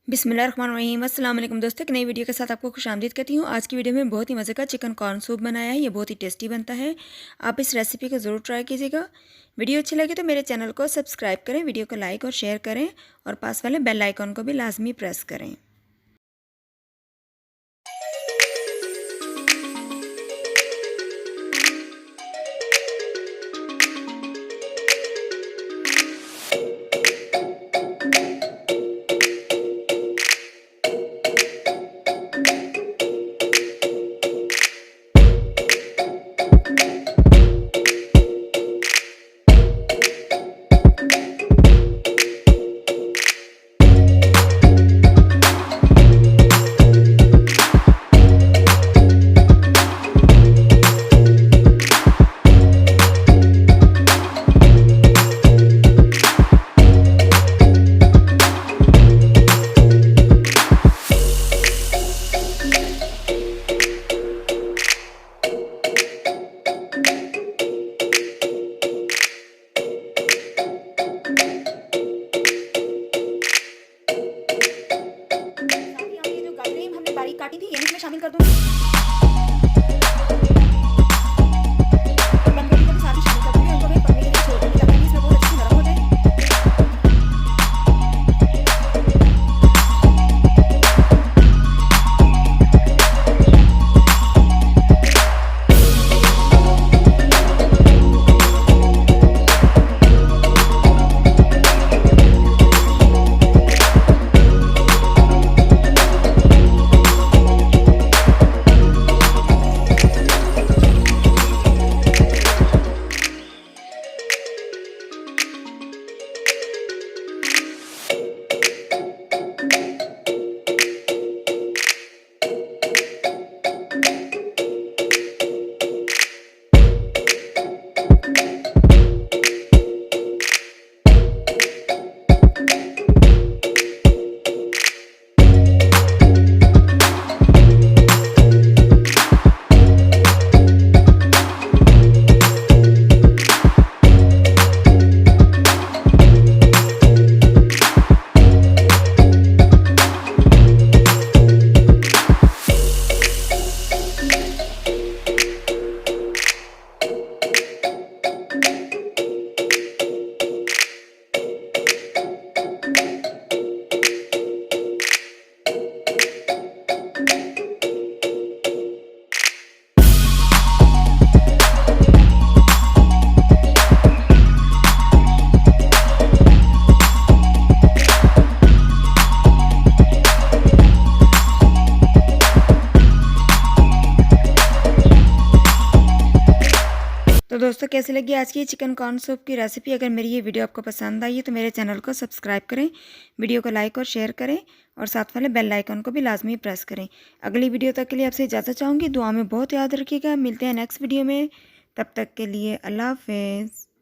बिस्मिल्लाहिर्रहमानिर्रहीम। अस्सलाम वालेकुम दोस्तों, एक नई वीडियो के साथ आपको खुशामदीद कहती हूँ। आज की वीडियो में बहुत ही मज़े का चिकन कॉर्न सूप बनाया है। ये बहुत ही टेस्टी बनता है। आप इस रेसिपी को ज़रूर ट्राई कीजिएगा। वीडियो अच्छी लगे तो मेरे चैनल को सब्सक्राइब करें, वीडियो को लाइक और शेयर करें और पास वाले बेल आइकॉन को भी लाजमी प्रेस करें। बारीक काटी थी ये इसमें शामिल कर दूंगी। बंद गोभी को भी साथ ही शामिल कर दूंगी। उनको मैं पकने के लिए छोड़ दूंगी ताकि इसमें बहुत अच्छी नरम हो जाए। तो दोस्तों, कैसी लगी आज की चिकन कॉर्न सूप की रेसिपी? अगर मेरी ये वीडियो आपको पसंद आई है तो मेरे चैनल को सब्सक्राइब करें, वीडियो को लाइक और शेयर करें और साथ वाले बेल आइकन को भी लाजमी प्रेस करें। अगली वीडियो तक के लिए आपसे इजाज़त चाहूँगी। दुआ में बहुत याद रखिएगा। मिलते हैं नेक्स्ट वीडियो में। तब तक के लिए अल्लाह हाफ़िज़।